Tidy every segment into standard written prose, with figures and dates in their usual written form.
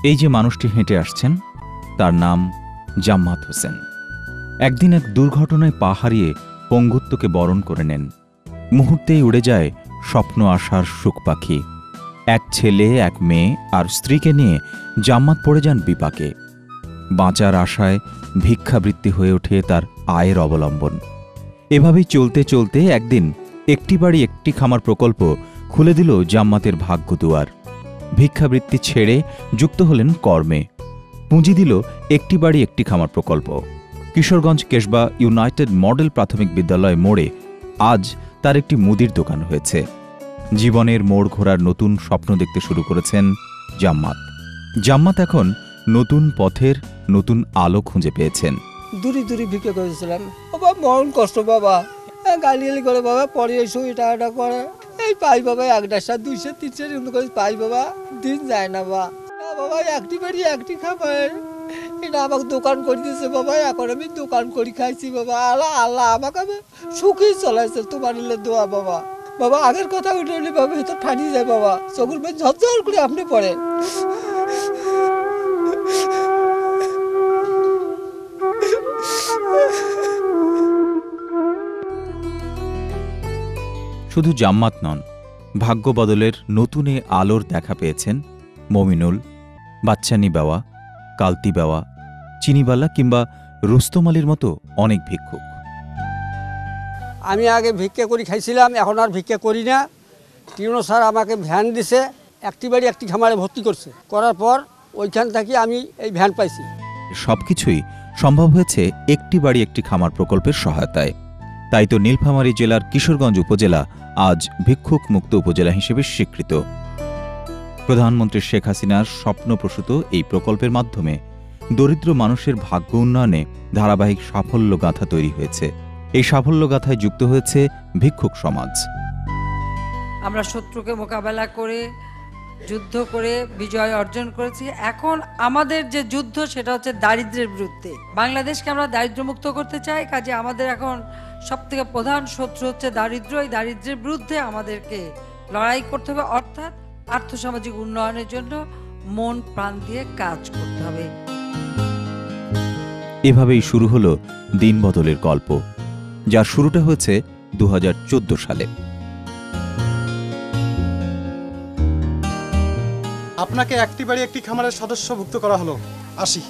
এই যে মানুষটি হেঁটে আসছেন তার নাম জাম্মাত হোসেন। একদিন এক দুর্ঘটনায় পা হারিয়ে পঙ্গুত্বকে বরণ করে নেন। মুহূর্তেই উড়ে যায় স্বপ্ন আশার সুখ পাখি। এক ছেলে, এক মেয়ে আর স্ত্রীকে নিয়ে জাম্মাত পড়ে যান বিপাকে। বাঁচার আশায় ভিক্ষাবৃত্তি হয়ে ওঠে তার আয়ের অবলম্বন। এভাবেই চলতে চলতে একদিন একটি বাড়ি একটি খামার প্রকল্প খুলে দিল জাম্মাতের ভাগ্য দুয়ার। ভিক্ষাবৃত্তি ছেড়ে যুক্ত হলেন কর্মে। পুঁজি দিল একটি বাড়ি একটি খামার প্রকল্প। কিশোরগঞ্জ কেশবা ইউনাইটেড মডেল প্রাথমিক বিদ্যালয় মোড়ে আজ তার একটি মুদির দোকান হয়েছে। জীবনের মোড় ঘোরার নতুন স্বপ্ন দেখতে শুরু করেছেন জাম্মাত। জাম্মাত এখন নতুন পথের নতুন আলো খুঁজে পেয়েছেন। দূরে দূরে ভিক্ষা করেছিলাম, বাবা মরণ কষ্ট, বাবা গালি করে, বাবা পরে এসো এটা করে, এই পাই বাবা 100 200 300 করে পাই, বাবা দিন যায় না বাবা একটি বাড়ি একটি খাবার, এটা আমাকে দোকান করে দিয়েছে বাবা। এখন আমি দোকান করে খাইছি বাবা। আল্লাহ আল্লাহ আমাকে আমি সুখেই চলাইছে, তোমার দোয়া বাবা। বাবা আগের কথা উঠে বাবা ভেতর ঠানি যায় বাবা, চকুর মেয়ে ঝরঝর করে আপনি পড়ে। শুধু জাম্মাত নন, ভাগ্য বদলের নতুন এ আলোর দেখা পেয়েছেন মমিনুল, বাচ্চানি বেওয়া, কালতি বেওয়া, চিনিবালা কিংবা রুস্তম আলীর মতো অনেক ভিক্ষুক। আমি আগে ভিক্ষা করে খাইছিলাম, এখন আর ভিক্ষা করি না। টিউনো স্যার আমাকে ভ্যান দিছে, একটি বাড়ি একটি খামারে ভর্তি করছে, করার পর ওইখান থেকে আমি এই ভ্যান পাইছি। সবকিছুই সম্ভব হয়েছে একটি বাড়ি একটি খামার প্রকল্পের সহায়তায়। তাই তো নীলফামারী জেলার কিশোরগঞ্জ উপজেলা আজ ভিক্ষুক মুক্ত উপজেলা হিসেবে স্বীকৃত। প্রধানমন্ত্রী শেখ হাসিনার স্বপ্নপ্রসূত এই প্রকল্পের মাধ্যমে দরিদ্র মানুষের ভাগ্য উন্নয়নে ধারাবাহিক সাফল্যগাথা তৈরি হয়েছে। এই সাফল্যগাথায় যুক্ত হয়েছে ভিক্ষুক সমাজ। আমরা শত্রুকে মোকাবেলা করে যুদ্ধ করে বিজয় অর্জন করেছি। এখন আমাদের যে যুদ্ধ সেটা হচ্ছে দারিদ্র্যের বিরুদ্ধে। বাংলাদেশকে আমরা দারিদ্র্যমুক্ত করতে চাই, কাজে আমাদের এখন সবথেকে প্রধান শত্রু হচ্ছে দারিদ্র্য। এই দারিদ্র্যের বিরুদ্ধে আমাদেরকে লড়াই করতে হবে, অর্থাৎ আর্থসামাজিক উন্নয়নের জন্য মন প্রাণ দিয়ে কাজ করতে হবে। এভাবেই শুরু হলো দিন বদলের গল্প, যার শুরুটা হয়েছে 2014 সালে। আপনাকে একটি বাড়ি একটি খামারের সদস্যভুক্ত করা হলো। আসি।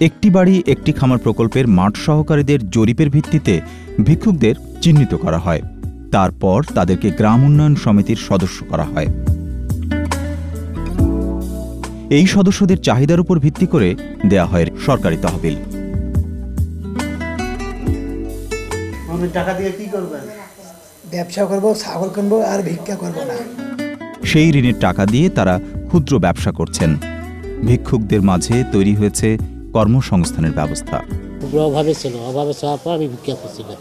একটি বাড়ি একটি খামার প্রকল্পের মাঠ সহকারীদের জরিপের ভিত্তিতে ভিক্ষুকদের চিহ্নিত করা হয়। তারপর তাদেরকে গ্রাম উন্নয়ন সমিতির সদস্য করা হয়। এই সদস্যদের চাহিদার উপর ভিত্তি করে দেয়া হয় সরকারি তহবিল। টাকা দিয়ে কি করবেন? ব্যবসা করব, ছাগল কিনবো আর ভিক্ষা করব না। সেই ঋণের টাকা দিয়ে তারা ক্ষুদ্র ব্যবসা করছেন। ভিক্ষুকদের মাঝে তৈরি হয়েছে কর্মসংস্থানের ব্যবস্থা। অভাবে ছিল, অভাবে চাওয়ার পর আমি ভিক্ষা করছিলাম।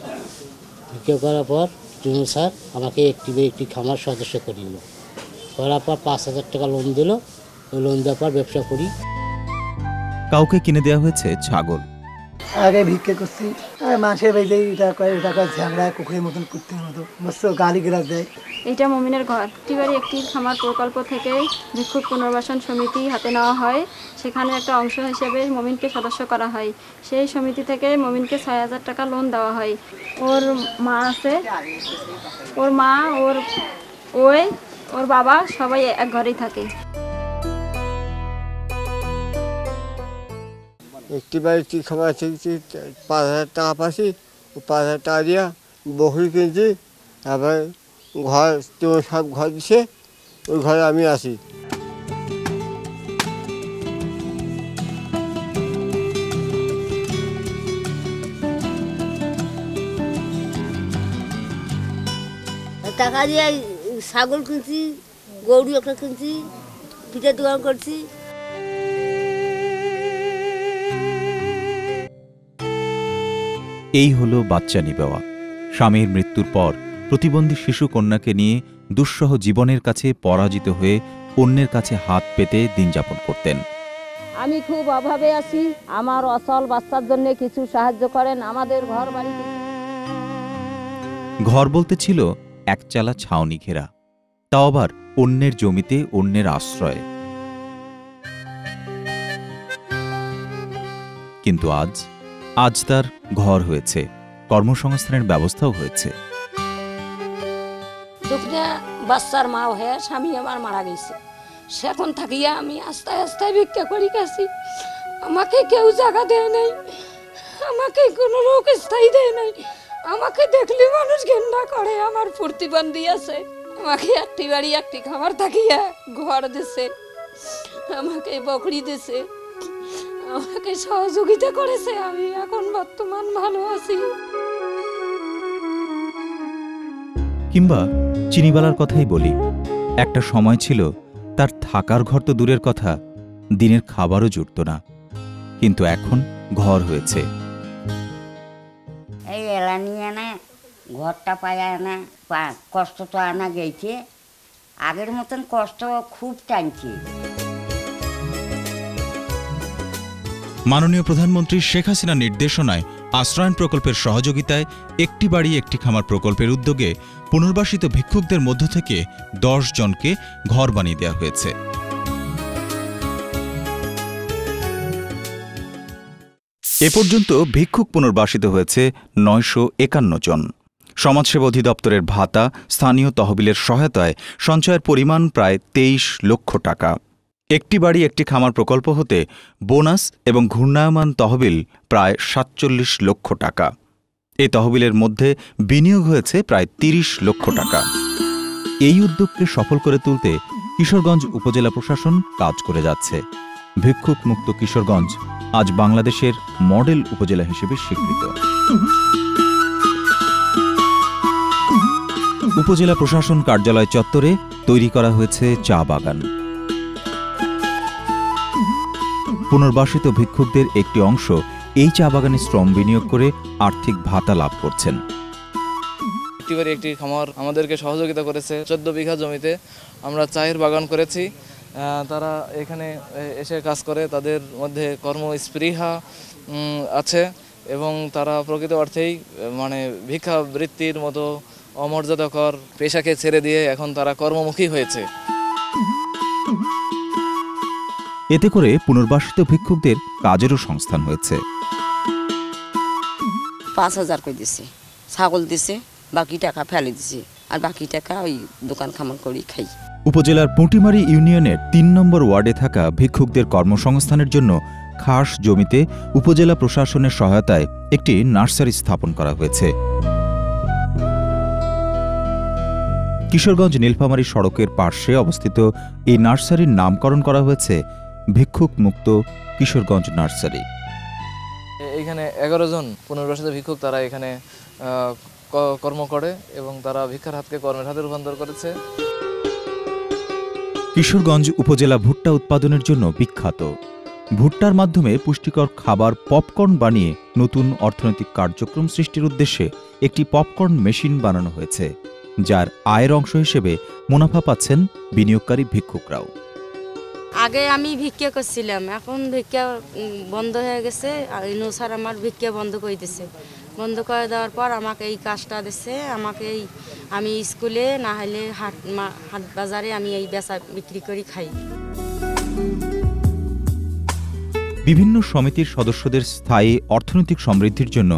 ভিক্ষা করার পর টুনু স্যার আমাকে একটি খামার সদস্য করে নিল। করার পর 5,000 টাকা লোন দিল। ওই লোন দেওয়ার পর ব্যবসা করি। কাউকে কিনে দেওয়া হয়েছে ছাগল। আগে ভিক্ষা করছি, মাসের বাইরে টাকা ঝাগড়া কুকুরের মতন করতে মতো মস্ত গালি গ্রাস দেয়। এটা মমিনের ঘর। একটি বাড়ি একটি খামার প্রকল্প থেকে ভিক্ষুক পুনর্বাসন সমিতি হাতে নেওয়া হয়। সেখানে একটা অংশ হিসেবে মমিনকে সদস্য করা হয়। সেই সমিতি থেকে মমিনকে 6,000 টাকা লোন দেওয়া হয়। ওর মা আছে, ওর মা, ওর বাবা সবাই এক ঘরেই থাকে। একটি বাড়ি একটি খাবার শিখছি, 5,000 টাকা পাচ্ছি। 5,000 টাকা দিয়ে বকরি কিনছি, তারপরে ঘর সব ঘর দিছে, ওই ঘরে আমি আসি। টাকা দিয়ে ছাগল কিনছি, গরু একটা কিনছি, পিঠার দোকান করছি। এই হলো বাচ্চানি বেওয়া। স্বামীর মৃত্যুর পর প্রতিবন্ধী শিশু কন্যাকে নিয়ে দুঃসহ জীবনের কাছে পরাজিত হয়ে অন্যের কাছে হাত পেতে দিন যাপন করতেন। আমি খুব অভাবে আছি, আমার অচল বাচ্চার জন্য কিছু সাহায্য করেন। আমাদের ঘর বাড়ি, ঘর বলতে ছিল একচালা ছাউনি ঘেরা, তাও আবার অন্যের জমিতে অন্যের আশ্রয়ে। কিন্তু আজ তার ঘর হয়েছে, কর্মসংস্থানের ব্যবস্থাও হয়েছে। দুপুরে বাচ্চার মা হয়ে স্বামী আমার মারা গেছে, সেখন থাকিয়া আমি আস্তে আস্তে ভিক্ষা করি গেছি। আমাকে কেউ জায়গা দেয় নাই, আমাকে কোনো লোক স্থায়ী দেয় নাই। আমাকে দেখলে মানুষ ঘেন্না করে। আমার প্রতিবন্ধী আছে, আমাকে একটি বাড়ি একটি খাবার থাকিয়া ঘর দিছে, আমাকে বকরি দিছে, আমাকে সহযোগিতা করেছে। আমি এখন বর্তমান ভালো আছি। কিংবা চিনিবালার কথাই বলি, একটা সময় ছিল তার থাকার ঘর তো দূরের কথা, দিনের খাবারও জুটত না, কিন্তু এখন ঘর হয়েছে। এই এলা নিয়ে না ঘরটা পায় না, কষ্ট তো আনা গেছে, আগের মতন কষ্ট খুব টানছে। মাননীয় প্রধানমন্ত্রী শেখ হাসিনার নির্দেশনায় আশ্রয়ণ প্রকল্পের সহযোগিতায় একটি বাড়ি একটি খামার প্রকল্পের উদ্যোগে পুনর্বাসিত ভিক্ষুকদের মধ্য থেকে 10 জনকে ঘর বানিয়ে দেওয়া হয়েছে। এ পর্যন্ত ভিক্ষুক পুনর্বাসিত হয়েছে 951 জন। সমাজসেবা অধিদপ্তরের ভাতা, স্থানীয় তহবিলের সহায়তায় সঞ্চয়ের পরিমাণ প্রায় 23 লক্ষ টাকা। একটি বাড়ি একটি খামার প্রকল্প হতে বোনাস এবং ঘূর্ণায়মান তহবিল প্রায় 47 লক্ষ টাকা। এই তহবিলের মধ্যে বিনিয়োগ হয়েছে প্রায় 30 লক্ষ টাকা। এই উদ্যোগকে সফল করে তুলতে কিশোরগঞ্জ উপজেলা প্রশাসন কাজ করে যাচ্ছে। ভিক্ষুক মুক্ত কিশোরগঞ্জ আজ বাংলাদেশের মডেল উপজেলা হিসেবে স্বীকৃত। উপজেলা প্রশাসন কার্যালয় চত্বরে তৈরি করা হয়েছে চা বাগান। পুনর্বাসিত ভিক্ষুকদের একটি অংশ এই চা বাগানে শ্রম বিনিয়োগ করে আর্থিক ভাতা লাভ করছেন। একটি বাড়ি একটি খামার আমাদেরকে সহযোগিতা করেছে। 14 বিঘা জমিতে আমরা চায়ের বাগান করেছি। তারা এখানে এসে কাজ করে, তাদের মধ্যে কর্মস্পৃহা আছে এবং তারা প্রকৃত অর্থেই মানে ভিক্ষাবৃত্তির মতো অমর্যাদাকর পেশাকে ছেড়ে দিয়ে এখন তারা কর্মমুখী হয়েছে। এতে করে পুনর্বাসিত ভিক্ষুকদের কাজেরও সংস্থান হয়েছে। 5000 করে দিছে, ছাগল দিছে, বাকি টাকা ফেলে দিছে, আর বাকি টাকা ওই দোকান খামার করি খাই। উপজেলার পুঁটিমারি ইউনিয়নের 3 নম্বর ওয়ার্ডে থাকা ভিক্ষুকদের কর্মসংস্থানের জন্য খাস জমিতে উপজেলা প্রশাসনের সহায়তায় একটি নার্সারি স্থাপন করা হয়েছে। কিশোরগঞ্জ নীলফামারী সড়কের পার্শ্বে অবস্থিত এই নার্সারির নামকরণ করা হয়েছে ভিক্ষুক মুক্ত কিশোরগঞ্জ নার্সারি। এখানে 11 জন পুনর্বাসিত ভিক্ষুক তারা এখানে কর্ম করে এবং তারা ভিক্ষার হাতকে কর্মের হাতে রূপান্তর করেছে। কিশোরগঞ্জ উপজেলা ভুট্টা উৎপাদনের জন্য বিখ্যাত। ভুট্টার মাধ্যমে পুষ্টিকর খাবার পপকর্ন বানিয়ে নতুন অর্থনৈতিক কার্যক্রম সৃষ্টির উদ্দেশ্যে একটি পপকর্ন মেশিন বানানো হয়েছে, যার আয়ের অংশ হিসেবে মুনাফা পাচ্ছেন বিনিয়োগকারী ভিক্ষুকরাও। আগে আমি ভিক্ষা করছিলাম, এখন ভিক্ষা বন্ধ হয়ে গেছে। স্যার আমার ভিক্ষা বন্ধ করে দিছে। বন্ধ করে দেওয়ার পর আমাকে এই কাজটা দিচ্ছে। আমাকে আমি স্কুলে না হলে হাট বাজারে আমি এই বেচা বিক্রি করি খাই। বিভিন্ন সমিতির সদস্যদের স্থায়ী অর্থনৈতিক সমৃদ্ধির জন্য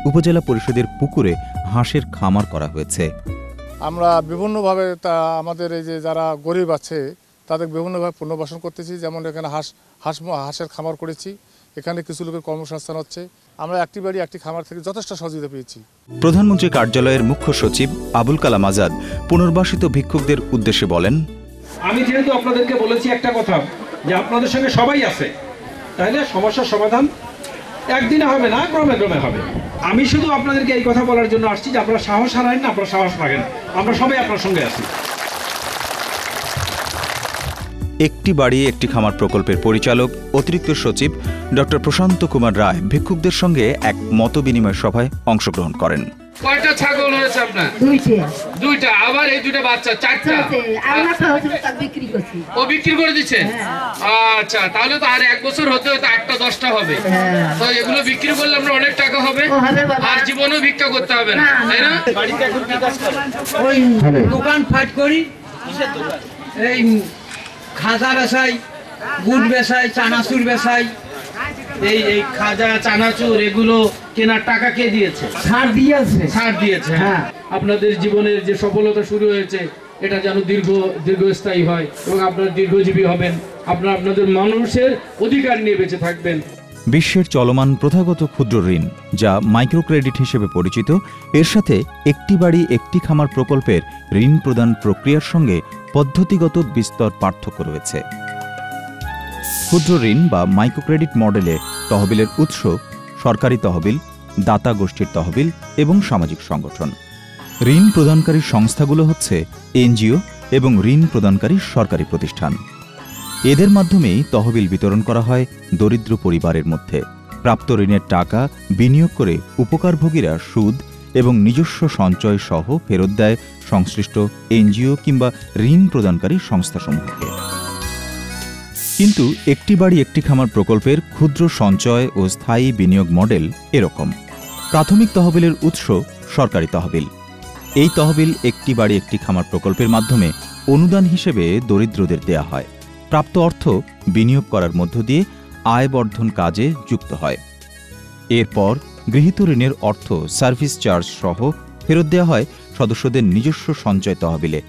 উপজেলা পরিষদের পুকুরে হাঁসের খামার করা হয়েছে। আমরা বিভিন্নভাবে আমাদের এই যে যারা গরিব আছে তাদের বিভিন্নভাবে পুনর্বাসন করতেছি। যেমন এখানে হাঁসের খামার করেছি, এখানে কিছু লোকের কর্মসংস্থান হচ্ছে। আমরা একটি বাড়ি একটি খামার থেকে যথেষ্ট সহযোগিতা পেয়েছি। প্রধানমন্ত্রী কার্যালয়ের মুখ্য সচিব আবুল কালাম আজাদ পুনর্বাসিত ভিক্ষুকদের উদ্দেশ্যে বলেন, আমি যেহেতু আপনাদেরকে বলেছি একটা কথা যে আপনাদের সঙ্গে সবাই আছে, তাহলে সমস্যার সমাধান একদিনে হবে না, ক্রমে ক্রমে হবে। আমি শুধু আপনাদেরকে এই কথা বলার জন্য আসছি যে আপনারা সাহস হারান না, আপনারা সাহস রাখেন, আমরা সবাই আপনার সঙ্গে আছি। একটি বাড়ি একটি খামার প্রকল্পের পরিচালক অতিরিক্ত সচিব ডক্টর প্রশান্ত কুমার রায় ভিক্ষুকদের সঙ্গে এক মতবিনিময় সভায় অংশগ্রহণ করেন। কয়টা ছাগল হয়েছে আপনার? দুইটা। আবার এই দুইটা বাচ্চা 4টা। ও বিক্রি করে দিচ্ছে? আচ্ছা, তাহলে তো আর 1 বছর হতে হতে 8টা 10টা হবে। তো এগুলো বিক্রি করলে আমরা অনেক টাকা হবে, আর জীবনেও ভিক্ষা করতে হবে না, তাই না? বাড়িতে এখন কি কাজ করেন? ওই দোকান ফাট করি, এই খাজা বেচাই, গুড় বেচাই, চানাচুর বেচাই, এই খাজা চানাচুর এগুলো কেনার টাকা কে দিয়েছে? ছাড় দিয়েছে। হ্যাঁ, আপনাদের জীবনের যে সফলতা শুরু হয়েছে এটা যেন দীর্ঘস্থায়ী হয় এবং আপনারা দীর্ঘজীবী হবেন, আপনাদের মানুষের অধিকার নিয়ে বেঁচে থাকবেন। বিশ্বের চলমান প্রথাগত ক্ষুদ্র ঋণ, যা মাইক্রোক্রেডিট হিসেবে পরিচিত, এর সাথে একটি বাড়ি একটি খামার প্রকল্পের ঋণ প্রদান প্রক্রিয়ার সঙ্গে পদ্ধতিগত বিস্তর পার্থক্য রয়েছে। ক্ষুদ্র ঋণ বা মাইক্রোক্রেডিট মডেলে তহবিলের উৎস সরকারি তহবিল, দাতা গোষ্ঠীর তহবিল এবং সামাজিক সংগঠন। ঋণ প্রদানকারী সংস্থাগুলো হচ্ছে এনজিও এবং ঋণ প্রদানকারী সরকারি প্রতিষ্ঠান। এদের মাধ্যমেই তহবিল বিতরণ করা হয় দরিদ্র পরিবারের মধ্যে। প্রাপ্ত ঋণের টাকা বিনিয়োগ করে উপকারভোগীরা সুদ এবং নিজস্ব সঞ্চয় সহ ফেরত দেয় সংশ্লিষ্ট এনজিও কিংবা ঋণ প্রদানকারী সংস্থাসমূহকে। কিন্তু একটি বাড়ি একটি খামার প্রকল্পের ক্ষুদ্র সঞ্চয় ও স্থায়ী বিনিয়োগ মডেল এরকম। প্রাথমিক তহবিলের উৎস সরকারি তহবিল। এই তহবিল একটি বাড়ি একটি খামার প্রকল্পের মাধ্যমে অনুদান হিসেবে দরিদ্রদের দেয়া হয়। প্রাপ্ত অর্থ বিনিয়োগ করার মধ্য দিয়ে আয় বর্ধন কাজে যুক্ত হয়। এরপর গৃহীত ঋণের অর্থ সার্ভিস চার্জ সহ ফেরত দেওয়া হয় সদস্যদের নিজস্ব সঞ্চয় তহবিলে।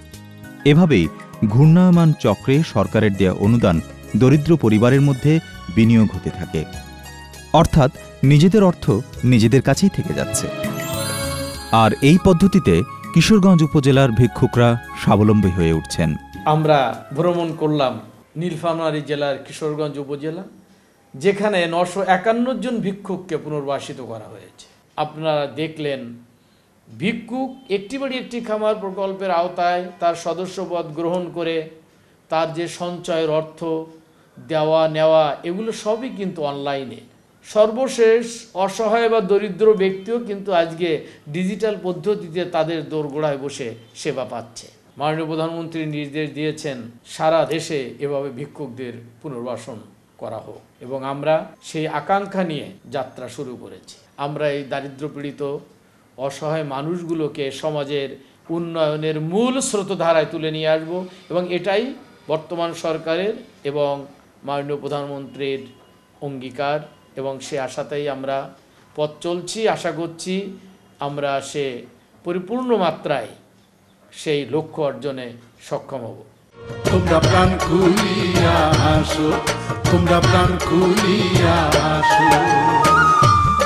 এভাবেই ঘূর্ণায়মান চক্রে সরকারের দেয়া অনুদান দরিদ্র পরিবারের মধ্যে বিনিয়োগ হতে থাকে, অর্থাৎ নিজেদের অর্থ নিজেদের কাছেই থেকে যাচ্ছে। আর এই পদ্ধতিতে কিশোরগঞ্জ উপজেলার ভিক্ষুকরা স্বাবলম্বী হয়ে উঠছেন। আমরা ভ্রমণ করলাম নীলফামারী জেলার কিশোরগঞ্জ উপজেলা, যেখানে 951 জন ভিক্ষুককে পুনর্বাসিত করা হয়েছে। আপনারা দেখলেন ভিক্ষুক একটি বাড়ি একটি খামার প্রকল্পের আওতায় তার সদস্যপদ গ্রহণ করে তার যে সঞ্চয়ের অর্থ দেওয়া নেওয়া এগুলো সবই কিন্তু অনলাইনে। সর্বশেষ অসহায় বা দরিদ্র ব্যক্তিও কিন্তু আজকে ডিজিটাল পদ্ধতিতে তাদের দোরগোড়ায় বসে সেবা পাচ্ছে। মাননীয় প্রধানমন্ত্রী নির্দেশ দিয়েছেন সারা দেশে এভাবে ভিক্ষুকদের পুনর্বাসন করা হোক, এবং আমরা সেই আকাঙ্ক্ষা নিয়ে যাত্রা শুরু করেছি। আমরা এই দারিদ্র্যপীড়িত অসহায় মানুষগুলোকে সমাজের উন্নয়নের মূল স্রোতধারায় তুলে নিয়ে আসব, এবং এটাই বর্তমান সরকারের এবং মাননীয় প্রধানমন্ত্রীর অঙ্গীকার, এবং সে আশাতেই আমরা পথ চলছি। আশা করছি আমরা সে পরিপূর্ণ মাত্রায় সেই লক্ষ্য অর্জনে সক্ষম হব। তোমরা প্রাণ খুলিয়া আসো, তোমরা প্রাণ খুলিয়া আসো।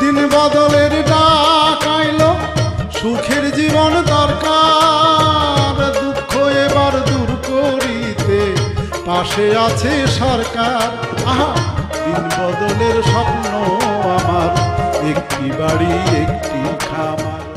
দিন বদলের ডাক আইলো, সুখের জীবন দরকার। দুঃখ এবার দূর করিতে পাশে আছে সরকার। আহা